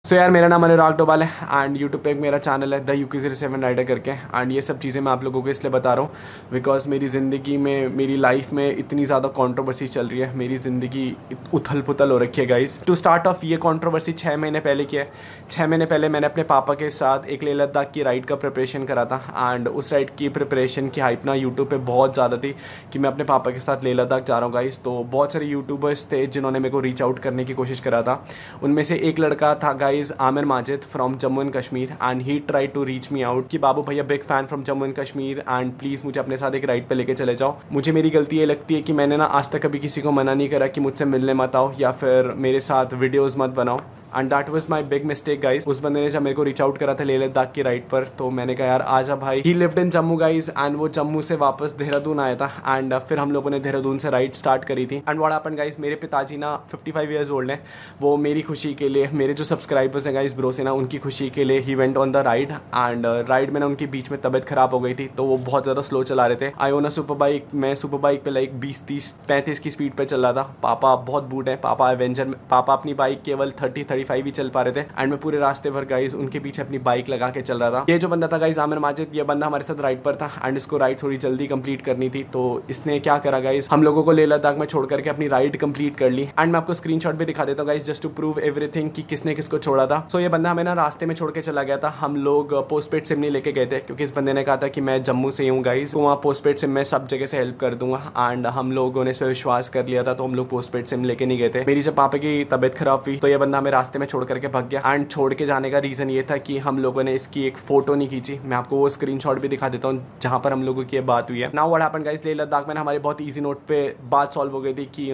सो यार मेरा नाम अनुराग डोभाल है एंड यूट्यूब पे एक मेरा चैनल है द UK07 राइडर करके। एंड ये सब चीज़ें मैं आप लोगों को इसलिए बता रहा हूँ बिकॉज मेरी ज़िंदगी में मेरी लाइफ में इतनी ज़्यादा कंट्रोवर्सी चल रही है, मेरी ज़िंदगी उथल पुथल हो रखी है गाइस। टू स्टार्ट ऑफ ये कंट्रोवर्सी 6 महीने पहले की है। 6 महीने पहले मैंने अपने पापा के साथ एक लेह लद्दाख की राइड का प्रिपरेशन करा था एंड उस राइड की प्रिपरेशन की हाइप ना यूट्यूब पर बहुत ज़्यादा थी कि मैं अपने पापा के साथ लेह लद्दाख जा रहा हूँ गाइस। तो बहुत सारे यूट्यूबर्स थे जिन्होंने मेरे को रीच आउट करने की कोशिश करा था। उनमें से एक लड़का था guys Aamir Majid from Jammu and Kashmir and he tried to reach me out कि बाबू भैया big fan from Jammu and Kashmir and please मुझे अपने साथ एक राइड पे लेके चले जाओ। मुझे मेरी गलती ये लगती है कि मैंने ना आज तक कभी किसी को मना नहीं करा कि मुझसे मिलने मत आओ या फिर मेरे साथ वीडियोस मत बनाओ and that was my big mistake guys. उस बंदे ने जब मेरे को रीच आउट करा था लेह लद्दाख की राइड पर तो मैंने कहा यार आजा भाई। ही lived in Jammu guys and वो जम्मू से वापस देहरादून आया था एंड फिर हम लोगों ने देहरादून से राइड स्टार्ट करी थी। एंड व्हाट हैपेंड गाइस, मेरे पिताजी ना 55 ईयर्स ओल्ड हैं। वो मेरी खुशी के लिए, मेरे जो सब्सक्राइबर्स हैं गाइस ब्रो से ना, उनकी खुशी के लिए he went on the ride and ride में ना उनके बीच में तबियत खराब हो गई थी तो वो बहुत ज़्यादा स्लो चला रहे थे। आई ओन अ सुपर बाइक, मैं सुपर बाइक पे लाइक 20-30-35 की स्पीड पे चल रहा था। पापा बहुत बूढ़े हैं, पापा एवेंजर, पापा अपनी बाइक केवल 30-35 ही चल पा रहे थे एंड मैं पूरे रास्ते भर गाइस उनके पीछे अपनी बाइक लगा के चल रहा था। ये जो बंदा था गाइस आमिर माजिद, ये बंदा हमारे साथ राइड पर था एंड इसको राइड थोड़ी जल्दी कंप्लीट करनी थी तो इसने क्या करा गाइस, हम लोगों को लेह लद्दाख में छोड़ करके अपनी राइड कंप्लीट कर ली। एंड मैं आपको स्क्रीनशॉट भी दिखा देता हूँ guys just to prove everything कि किसने किसको छोड़ा था। सो ये बंदा हमें ना रास्ते में छोड़ के चला गया था। हम लोग पोस्टपेड सिम नहीं लेके गए थे क्योंकि इस बंदे ने कहा था कि मैं जम्मू से हूँ गाइस, तो वहाँ पोस्टपेड सिम में सब जगह से हेल्प कर दूंगा एंड हम लोगों ने इस पर विश्वास कर लिया था तो हम लोग पोस्टपेड सिम लेके नहीं गए थे। मेरी जब पापा की तबियत खराब हुई तो ये बंदा हमें रास्ते में छोड़ करके भाग गया एंड छोड़ के जाने का रीज़न ये था कि हम लोगों ने इसकी एक फ़ोटो नहीं खींची। मैं आपको वो स्क्रीनशॉट भी दिखा देता हूँ जहाँ पर हम लोगों की ये बात हुई है। Now what happened guys, Leh Ladakh में हमारे बहुत इजी नोट पे बात सॉल्व हो गई थी कि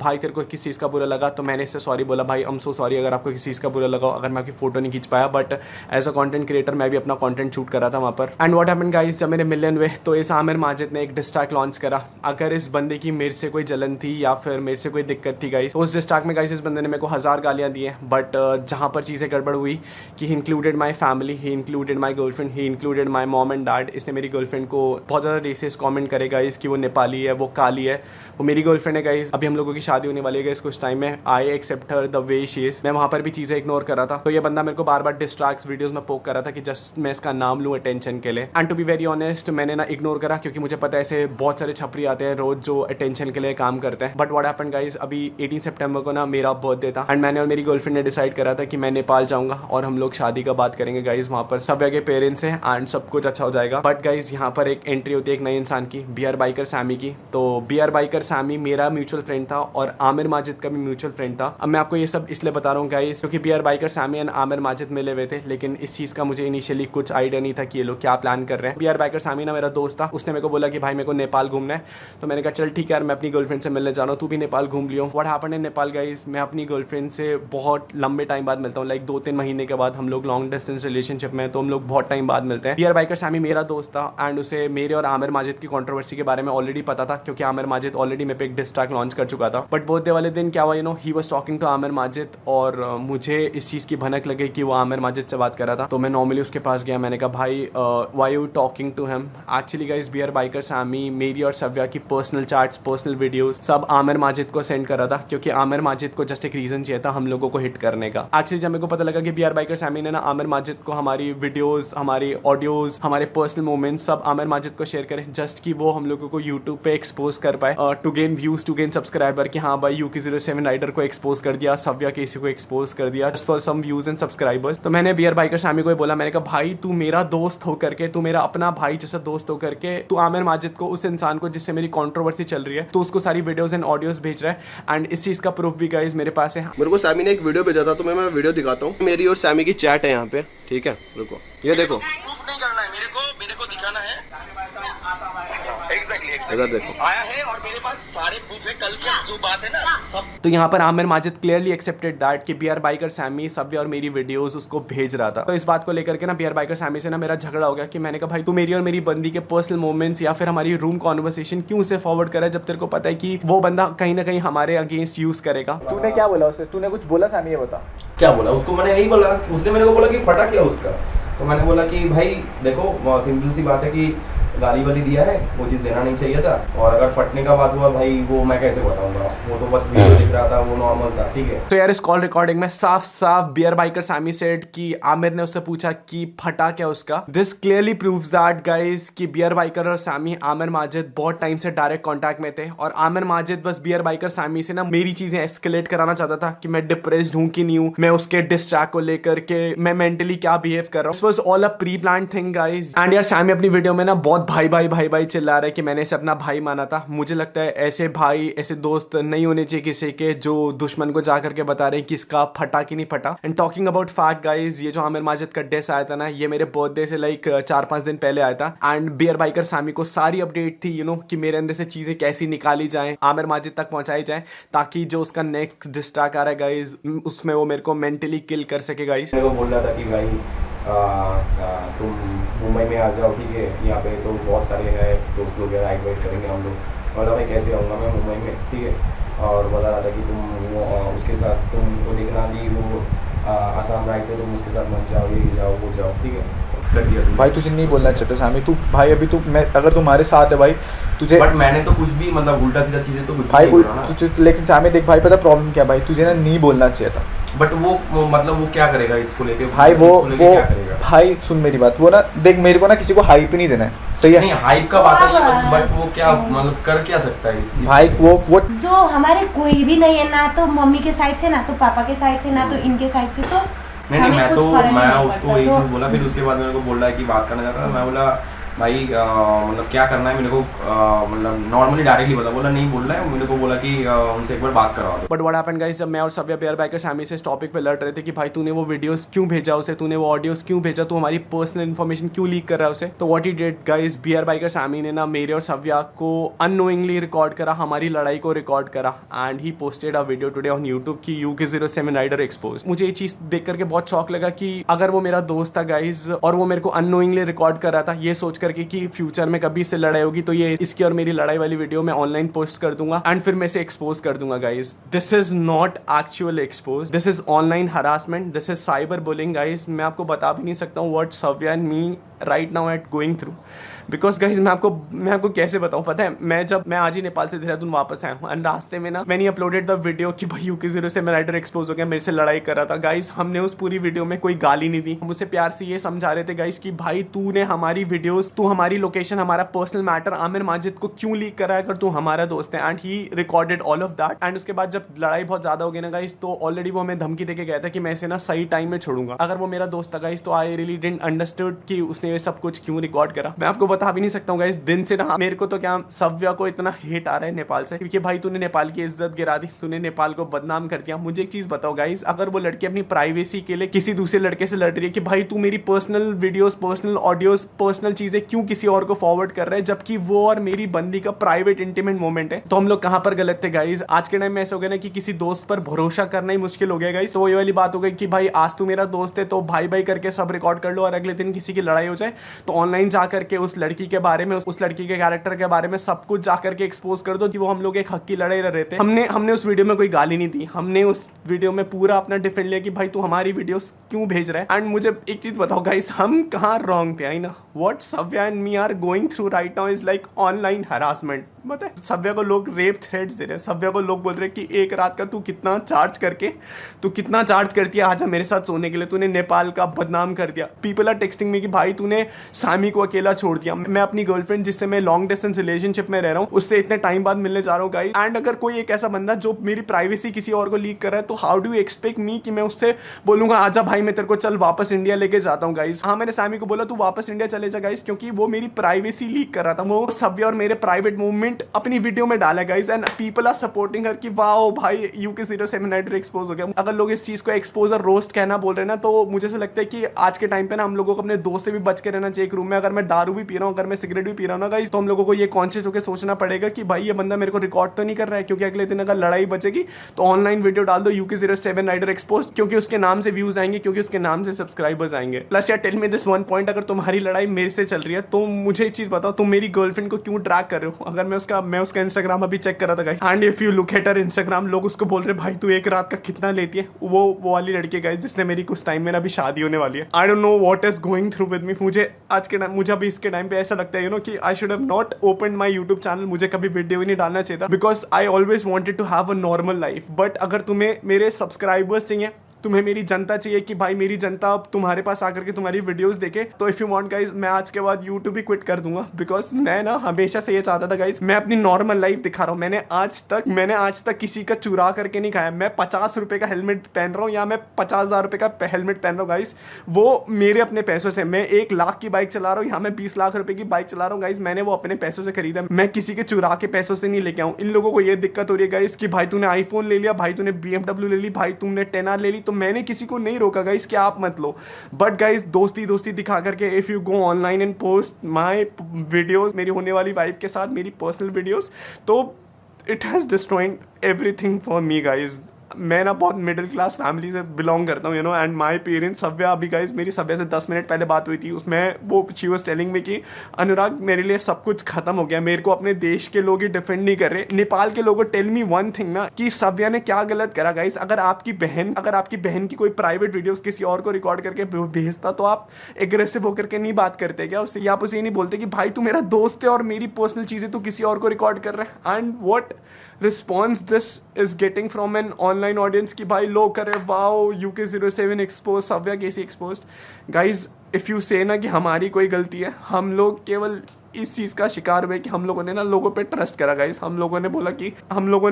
भाई तेरे को किस चीज़ का बुरा लगा, तो मैंने इससे सॉरी बोला, भाई आई एम सो सॉरी अगर आपको किसी चीज़ का बुरा लगा अगर मैं आपकी फ़ोटो नहीं खींच पाया, but as a content creator मैं भी अपना कंटेंट शूट करा था वहाँ पर। एंड व्हाट हैपेंड गाइस, जब मेरे मिलियन हुए तो इस आमिर माजिद ने एक डिस्ट्रैक लॉन्च करा। अगर इस बंदे की मेरे से कोई जलन थी या फिर मेरे से कोई दिक्कत थी गाइस, उस डिस्ट्रैक में गाइस इस बंदे ने मेरे को 1000 गालियाँ दी हैं, बट जहाँ पर चीज़ें गड़बड़ हुई कि he included my family, he included my girlfriend, he included my mom and dad. इसने मेरी गर्लफ्रेंड को बहुत ज़्यादा रेसिस कमेंट करे गाइस कि वो नेपाली है, वो काली है। वो मेरी गर्लफ्रेंड है गाइस, अभी हम लोगों की शादी होने वाली है गाइस कुछ टाइम में। I accept her the way she is. मैं वहाँ पर भी चीज़ें इग्नोर कर रहा था तो ये बंदा मेरे को बार बार डिस्ट्रैक्ट्स वीडियोस में पोक कर रहा था कि जस्ट मैं इसका नाम लूँ अटेंशन के लिए। And to be very honest मैंने ना इग्नोर करा क्योंकि मुझे पता है ऐसे बहुत सारे छपरी आते हैं रोज जो अटेंशन के लिए काम करते हैं। बट व्हाट हैपेंड गाइस, अभी 18 सितंबर को ना मेरा बर्थडे था एंड मैंने और मेरी गर्लफ्रेंड ने डिसाइड करा था कि मैं नेपाल जाऊँगा और हम लोग शादी का बात करेंगे गाइस। वहाँ पर सब के पेरेंट्स हैं एंड सब कुछ अच्छा हो जाएगा। बट गाइस यहाँ पर एक एंट्री होती है एक नए इंसान की, BR बाइकर सैमी की। तो BR बाइकर सैमी मेरा म्यूचुअल फ्रेंड था और आमिर माजिद का भी म्यूचुअल फ्रेंड था। अब मैं आपको ये सब इसलिए बता रहा हूँ गाइस क्योंकि BR biker Sammy and Aamir Majid मिले हुए थे, लेकिन इस चीज़ का मुझे इनिशियली कुछ आइडिया नहीं था कि ये लोग क्या प्लान कर रहे हैं। BR बाइकर सैमी ना मेरा दोस्त था, उसने मेरे को बोला कि भाई मेरे को नेपाल घूमना है, तो मैंने कहा चल ठीक है यार मैं अपनी गर्लफ्रेंड से मिलने जा रहा हूँ, तू भी नेपाल घूम लियो। What happened in Nepal guys, मैं अपनी गर्लफ्रेंड से बहुत लंबे टाइम बाद मिलता हूँ, लाइक 2-3 महीने के बाद। हम लोग लॉन्ग डिस्टेंस रिलेशनशिप में तो हम लोग बहुत टाइम बाद मिलते हैं। BR बाइकर सैमी मेरा दोस्त था एंड उसे मेरे और आमिर माजिद की कंट्रोवर्सी के बारे में ऑलरेडी पता था क्योंकि आमिर माजिद ऑलरेडी मेरे पे एक डिस ट्रैक लॉन्च कर चुका था। बट बर्थडे वाले दिन क्या हुआ, he was talking to Aamir Majid और मुझे इस चीज़ की भनक लगी कि वो आमिर माजिद से बात कर रहा था। तो मैं नॉर्मली उसके पास गया, मैंने कहा भाई why you talking to him. Actually guys BR biker Sammy मेरी और सव्या की पर्सनल चैट्स, पर्सनल वीडियोस सब आमिर माजिद को सेंड करा था क्योंकि आमिर माजिद को जस्ट एक रीजन चाहिए था हम लोगों को हिट करने का। एक्चुअली जब मेरे को पता लगा कि BR बाइकर सैमी ने ना आमिर माजिद को हमारी वीडियोस, हमारी ऑडियोज, हमारे पर्सनल मोमेंट्स सब आमिर माजिद को शेयर करें जस्ट कि वो हम लोगों को यूट्यूब पे एक्सपोज कर पाए, to gain views, to gain subscriber कि हाँ भाई UK07 राइडर को एक्सपोज कर दिया, सव्या केसी को एक्सपोज कर दिया just for some views and subscribers. तो मैंने BR बाइकर सैमी को बोला, मैंने कहा भाई तू मेरा दोस्त होकर के, तू मेरा अपना भाई जैसा दोस्त होकर के तू आमिर माजिद को, उस इंसान को जिससे मेरी कंट्रोवर्सी चल रही है, तो उसको सारी वीडियोस एंड ऑडियोज भेज रहा है एंड इस चीज का प्रूफ भी गाइस मेरे पास है। मेरे को सैमी ने एक वीडियो भेजा था तो मैं वीडियो दिखाता हूँ। मेरी और सैमी की चैट है यहाँ पे, ठीक है, रुको ये देखो। प्रूफ नहीं करना है मेरे को दिखाना है। एग्जैक्टली देखो आया है और मेरे पास सारे प्रूफ है, कल की जो बात है ना सब। तो यहाँ पर Aamir Majid clearly accepted that कि BR बाइकर सैमी सव्या और मेरी वीडियोस उसको भेज रहा था। तो इस बात को लेकर के ना BR बाइकर सैमी से ना मेरा झगड़ा हो गया कि मैंने कहा भाई तू मेरी और मेरी बंदी के पर्सनल मोमेंट्स या फिर हमारी रूम कॉन्वर्सेशन क्यों से फॉरवर्ड करा जब तेरे को पता है कि वो बंदा कहीं ना कहीं हमारे अगेंस्ट यूज करेगा। तूने क्या बोला उसे, तूने कुछ बोला सैमी, ये बता। क्या बोला उसको, मैंने यही बोला, उसने मेरे को बोला कि फटा क्या उसका। तो मैंने बोला कि भाई देखो सिंपल सी बात है कि गाली वाली दिया है, वो चीज़ देना नहीं चाहिए था। और अगर फटने का बात हुआ भाई, वो मैं कैसे बताऊंगा, वो तो बस वीडियो दिख रहा था, वो नॉर्मल था, ठीक है। तो यार इस कॉल रिकॉर्डिंग में साफ साफ बियर बाइकर सैमी सेड कि आमिर ने उससे पूछा कि फटा क्या उसका। This clearly proves that guys कि बियर बाइकर और सैमी आमिर माजिद बहुत टाइम से डायरेक्ट कांटेक्ट में थे, और आमिर माजिद बस बियर बाइकर सैमी से ना मेरी चीजें एस्केलेट कराना चाहता था कि मैं डिप्रेस्ड हूं कि नहीं हूं, मैं उसके डिस ट्रैक को लेकर के मैं मेंटली क्या बिहेव कर रहा हूं। This was all a pre planned thing guys. And यार सैमी अपनी वीडियो में ना बहुत भाई भाई भाई भाई चिल्ला रहा है कि मैंने इसे अपना भाई माना था। मुझे लगता है ऐसे भाई ऐसे दोस्त नहीं होने चाहिए किसी के जो दुश्मन को जाकर के बता रहे हैं कि इसका फटा कि नहीं फटा। And talking about fact guys, ये जो आमिर माजिद का डिस आया था ना, ये मेरे बर्थडे से लाइक 4-5 दिन पहले आया था। एंड बियर बाइकर सैमी को सारी अपडेट थी कि मेरे अंदर से चीजें कैसी निकाली जाएं, आमिर माजिद तक पहुंचाई जाएं, ताकि जो उसका नेक्स्ट डिस ट्रैक आ रहा है गाइस उसमें वो मेरे को मेंटली किल कर सके गाइस। मेरे को बोल रहा था कि भाई तुम मुंबई में आ जाओ, ठीक है, यहाँ पे तो बहुत सारे हैं दोस्त लोग, राइड वाइड करेंगे हम लोग। बोला भाई कैसे आऊँगा मैं मुंबई में, ठीक है। और बता रहा था कि तुम वो उसके साथ तुमको देखना दी वो आसाम राइड पे, तुम उसके साथ मत जाओ, ये जाओ वो जाओ, ठीक है। कर दिया भाई तुझे नहीं बोलना चाहता सामी, तू भाई अभी तू मैं अगर तुम्हारे साथ है भाई तुझे, बट मैंने तो कुछ भी मतलब उल्टा सीधा चीज़ें तो कुछ भी भाई नहीं बोला ना। तुझे लेकिन सामी देख भाई, पता प्रॉब्लम क्या भाई, तुझे ना नहीं बोलना चाहिए था। बट वो मतलब वो क्या करेगा इसको लेके भाई, वो क्या करेगा? भाई सुन मेरी बात, वो ना देख मेरे को ना किसी को हाइप नहीं देना है, सही है? नहीं हाइप का बात नहीं है, बट वो क्या मतलब कर क्या सकता है इस भाई वो जो हमारे कोई भी नहीं है ना, तो मम्मी के साइड से ना तो पापा के साइड से ना तो इनके साइड से, तो नहीं मैं उसको यही चीज़ बोला। फिर उसके बाद मेरे को बोल रहा है कि बात करना चाहता था। मैं बोला भाई मतलब क्या करना है मेरे को, मतलब नॉर्मली डायरेक्टली बोला नहीं बोल रहा है। मेरे को बोला कि उनसे एक बार बात करवा दो। बट व्हाट हैपेंड गाइस, जब मैं और सव्या बियर बाइकर सैमी से इस टॉपिक पे लड़ रहे थे कि भाई तूने वो वीडियोस क्यों भेजा उसे, तूने वो ऑडियोस क्यों भेजा, तू हमारी पर्सनल इन्फॉर्मेशन क्यों लीक कर रहा है उसे, तो what he did guys, BR biker Sammy ने ना मेरे और सव्या को अननोइंगली रिकॉर्ड करा, हमारी लड़ाई को रिकॉर्ड करा, and he posted a video today on YouTube की UK07 राइडर एक्सपोज। मुझे ये चीज देख करके बहुत शॉक लगा कि अगर वो मेरा दोस्त था गाइज और वो मेरे को अननोइंगली रिकॉर्ड कर रहा था, ये सोच करके कि फ्यूचर में कभी इससे लड़ाई होगी तो ये इसकी और मेरी लड़ाई वाली वीडियो मैं ऑनलाइन पोस्ट कर दूंगा एंड फिर मैं इसे एक्सपोज कर दूंगा guys. This is not actual expose, this is online harassment, this is cyber bullying guys. मैं आपको बता भी नहीं सकता हूँ what Savya and me right now at going through, because guys मैं आपको कैसे बताऊँ। पता है मैं आज ही नेपाल से देहरादून वापस आया हूँ एंड रास्ते में ना मैंने अपलोडेड द वीडियो कि भाई UK07 राइडर एक्सपोज हो गया, मेरे से लड़ाई कर रहा था। गाइज हमने उस पूरी वीडियो में कोई गाली नहीं दी, हम उसे प्यार से ये समझा रहे थे गाइज कि भाई तूने हमारी वीडियोस, तू हमारी लोकेशन, हमारा पर्सनल मैटर आमिर माजिद को क्यों लीक करा है अगर तू हमारा दोस्त है। And he recorded all of that. And उसके बाद जब लड़ाई बहुत ज्यादा हो गई ना गाइज, तो ऑलरेडी वो हमें धमकी देके गया था कि मैं इसे ना सही टाइम में छोड़ूंगा। अगर वो मेरा दोस्त था गाइज तो आई रियली डिडंट अंडरस्टूड कि उसने ये सब कुछ क्यों रिकॉर्ड करा। मैं आपको बता भी नहीं सकता हूँ गाइज, दिन से ना मेरे को तो क्या सव्या को इतना हेट आ रहा है नेपाल से, क्योंकि भाई तूने नेपाल की इज्जत गिरा दी, तूने नेपाल को बदनाम कर दिया। मुझे एक चीज बताओ गाइज, अगर वो लड़की अपनी प्राइवेसी के लिए किसी दूसरे लड़के से लड़ रही है कि भाई तू मेरी personal videos, personal audios, personal चीजें क्यों किसी और को फॉरवर्ड कर रहा है, जबकि वो और मेरी बंदी का प्राइवेट इंटीमेट मोमेंट है, तो हम लोग कहां पर गलत थे गाइज। आज के टाइम में ऐसा हो गया ना कि किसी दोस्त पर भरोसा करना ही मुश्किल हो गया गाइज। तो ये वाली बात हो गई कि भाई आज तू मेरा दोस्त है तो भाई भाई करके सब रिकॉर्ड कर लो, और अगले दिन किसी की लड़ाई हो जाए तो ऑनलाइन जाकर के उस लड़की के बारे में, उस लड़की के कैरेक्टर के बारे में सब कुछ जाकर के एक्सपोज कर दो कि वो हम लोग एक हक की लड़ाई लड़ रहे थे। हमने उस वीडियो में कोई गाली नहीं दी, हमने उस वीडियो में पूरा अपना डिफेंड लिया कि भाई तू हमारी वीडियोस क्यों भेज रहा है। एंड मुझे एक चीज बताओ गाइस, हम कहाँ रॉन्ग थे? आई know what Savya and me are going through right now is like online harassment. मतलब सव्या को लोग रेप थ्रेट्स दे रहे हैं, सव्या को लोग बोल रहे हैं कि एक रात का तू कितना चार्ज करती है आजा मेरे साथ सोने के लिए, तूने नेपाल का बदनाम कर दिया। पीपल आर टेक्सटिंग मी कि भाई तूने सामी को अकेला छोड़ दिया। मैं अपनी गर्लफ्रेंड जिससे मैं लॉन्ग डिस्टेंस रिलेशनशिप में रह रहा हूँ उससे इतने टाइम बाद मिलने जा रहा हूँ गाइस। एंड अगर कोई एक ऐसा बंदा जो मेरी प्राइवेसी किसी और को लीक कर रहा है तो how do you expect me कि मैं उससे बोलूंगा आजा भाई मैं तेरे को चल वापस इंडिया लेके जाता हूँ गाइस। हाँ मैंने सामी को बोला तू वापस इंडिया चले जा गाइस, क्योंकि वो मेरी प्राइवेसी लीक कर रहा था, वो सव्या और मेरे प्राइवेट मूवमेंट अपनी वीडियो में डाला गाइस। And people are supporting her कि वाओ भाई UK07 राइडर एक्सपोज हो गया। अगर लोग इस चीज को एक्सपोज और रोस्ट कहना बोल रहे हैं ना, तो मुझे से लगता है कि आज के टाइम पे ना हम लोगों को अपने दोस्त से भी बच के रहना चाहिए एक रूम में। अगर मैं दारू भी पी रहा हूँ, अगर मैं सिगरेट भी पी रहा हूँ ना गाइस, तो हम लोगों को ये कॉन्शियस होकर सोचना पड़ेगा कि भाई ये बंदा मेरे को रिकॉर्ड तो नहीं कर रहा है, क्योंकि अगले दिन अगर लड़ाई बचेगी तो ऑनलाइन वीडियो डाल दो UK07 राइडर एक्सपोज, क्योंकि उसके नाम से व्यूज आएंगे, क्योंकि उसके नाम से सब्सक्राइबर्स आएंगे। प्लस यार tell me this one point, अगर तुम्हारी लड़ाई मेरे से चल रही है तो मुझे एक चीज बताओ, तुम मेरी गर्लफ्रेंड को क्यों ट्रैक कर रहे हो? अगर मैं उसका इंस्टाग्राम अभी चेक कर रहा था guys, and if you look at her Instagram, लोग उसको बोल रहे भाई तू एक रात का कितना लेती है। वो वाली लड़की गाइस जिसने मेरी कुछ टाइम में अभी शादी होने वाली है। I don't know what is going through with me. मुझे आज के टाइम, मुझे अभी इसके टाइम पे ऐसा लगता है यू नो कि I should have not open my YouTube channel, मुझे कभी वीडियो ही नहीं डालना चाहिए था, because I always wanted to have a normal life. But अगर तुम्हें मेरे सब्सक्राइबर्स चाहिए, तुम्हें मेरी जनता चाहिए कि भाई मेरी जनता अब तुम्हारे पास आकर के तुम्हारी वीडियोस देखे, तो इफ़ यू वांट गाइज, मैं आज के बाद यूट्यूब ही क्विट कर दूंगा, बिकॉज मैं ना हमेशा से ये चाहता था गाइज, मैं अपनी नॉर्मल लाइफ दिखा रहा हूँ। मैंने आज तक किसी का चुरा करके नहीं खाया। मैं 50 रुपये का हेलमेट पहन रहा हूँ या मैं 50,000 रुपये का हेलमेट पहन रहा हूँ गाइज, वो मेरे अपने पैसों से। मैं 1 लाख की बाइक चला रहा हूँ, यहाँ मैं 20 लाख रुपये की बाइक चला रहा हूँ गाइज, मैंने वो अपने पैसों से खरीदा, मैं किसी के चुरा के पैसों से नहीं लेके आऊँ। इन लोगों को ये दिक्कत हो रही है गाइज कि भाई तूने आईफोन ले लिया, भाई तूने BMW ले ली, भाई तुमने 10R ले ली, तो मैंने किसी को नहीं रोका गाइस कि आप मत लो। बट गाइस दोस्ती दिखा करके if you go online and post my videos, मेरी होने वाली वाइफ के साथ मेरी पर्सनल वीडियोस, तो it has destroying everything for me guys. मैं ना बहुत मिडिल क्लास फैमिली से बिलोंग करता हूँ you know, and my parents, Savya अभी गाइस मेरी सव्या से 10 मिनट पहले बात हुई थी, उसमें वो शी वाज टेलिंग मी कि अनुराग मेरे लिए सब कुछ खत्म हो गया, मेरे को अपने देश के लोग ही डिफेंड नहीं कर रहे। नेपाल के लोगों टेल मी वन थिंग ना कि सव्या ने क्या गलत करा गाइस। अगर आपकी बहन की कोई प्राइवेट वीडियोस किसी और को रिकॉर्ड करके भेजता तो आप एग्रेसिव होकर के नहीं बात करते क्या उससे, या आप उसे ये नहीं बोलते कि भाई तू मेरा दोस्त है और मेरी पर्सनल चीजें तू किसी और को रिकॉर्ड कर रहा है। And what response this is getting from an online audience कि भाई लोग करे वाओ UK07 एक्सपोज, सव्या केसी expose. Guys if you say ना कि हमारी कोई गलती है, हम लोग केवल इस चीज़ का शिकार हुए कि हम लोगों ने ना लोगों पे ट्रस्ट करा गाइस। हम लोगों ने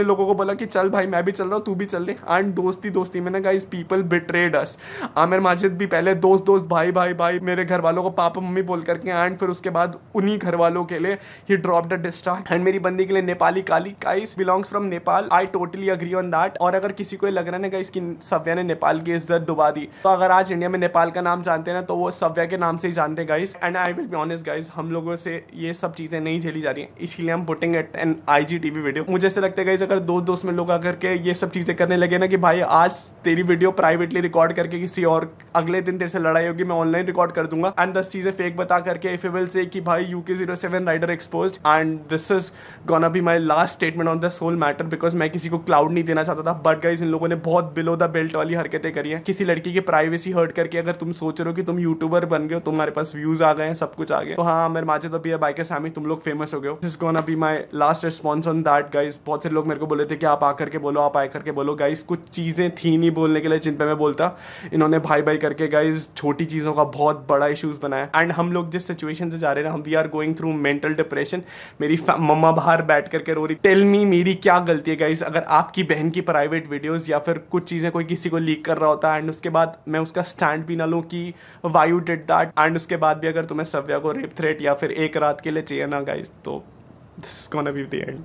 लोगों को बोला कि चल भाई मैं भी चल रहा हूँ, तू भी चल रहे, एंड दोस्ती में ना गाइस पीपल बिट्रेड अस। आमिर माजिद भी पहले दोस्त भाई मेरे घर वालों को पापा मम्मी बोल करके, एंड फिर उसके बाद उन्हीं घर वालों के लिए ही ड्रॉप द डिस्ट्रा। एंड मेरी बंदी के लिए नेपाली काली guys belongs from Nepal, I totally agree on that. और अगर किसी को लग रहा है ना गाइस कि सव्या ने नेपाल की इज्जत डुबा दी, तो अगर आज इंडिया में नेपाल का नाम जानते हैं ना तो वो सव्या के नाम से ही जानते हैं guys. And I will be honest guys, हम लोगों से ये सब चीजें नहीं झेली जा रही हैं, इसीलिए हम putting it on IGTV video. मुझे ऐसा लगता है गाइस अगर दोस्त में लोग आकर के ये सब चीजें करने लगे ना कि भाई आज तेरी वीडियो प्राइवेटली रिकॉर्ड करके किसी और, अगले दिन तेरे से लड़ाई होगी मैं ऑनलाइन रिकॉर्ड कर दूंगा, एंड 10 चीजें फेक बता करके इफ यू विल से कि भाई UK07 rider exposed, and this is gonna be my last statement on this whole matter, because मैं किसी को क्लाउड नहीं देना चाहता था। बट गाइस इन लोगों ने बहुत बिलो द बेल्ट वाली हरकतें करी है, किसी लड़की की प्राइवेसी हर्ट करके। अगर तुम सोच रहे हो कि तुम यूट्यूबर बन गए हो, तुम्हारे पास व्यूज आ गए हैं, सब कुछ आ गया, तो हाँ मेरे माजे तो भी है बाइक सामी, तुम लोग फेमस हो गए हो। This is gonna be my last response on that guys. बहुत से लोग मेरे को बोले थे कि आप आकर के बोलो गाइस, कुछ चीजें थी नहीं बोलने के लिए जिन पे मैं बोलता, इन्होंने भाई करके गाइस छोटी चीजों का बहुत बड़ा इश्यूज बनाया। एंड हम लोग जिस सिचुएशन से जा रहे हैं ना, हम we are going through mental depression. मेरी मम्मा बाहर बैठ करके रो रही, टेल मी मेरी क्या गलती है गाइस। अगर आपकी बहन की प्राइवेट वीडियोस या फिर कुछ चीजें कोई किसी को लीक कर रहा होता है एंड उसके बाद मैं उसका स्टैंड भी ना लूं कि why you did that, and उसके बाद भी अगर तुम्हें सव्या को रेप थ्रेट या फिर एक रात के लिए चाहिए ना गाइस, तो this is gonna be the end.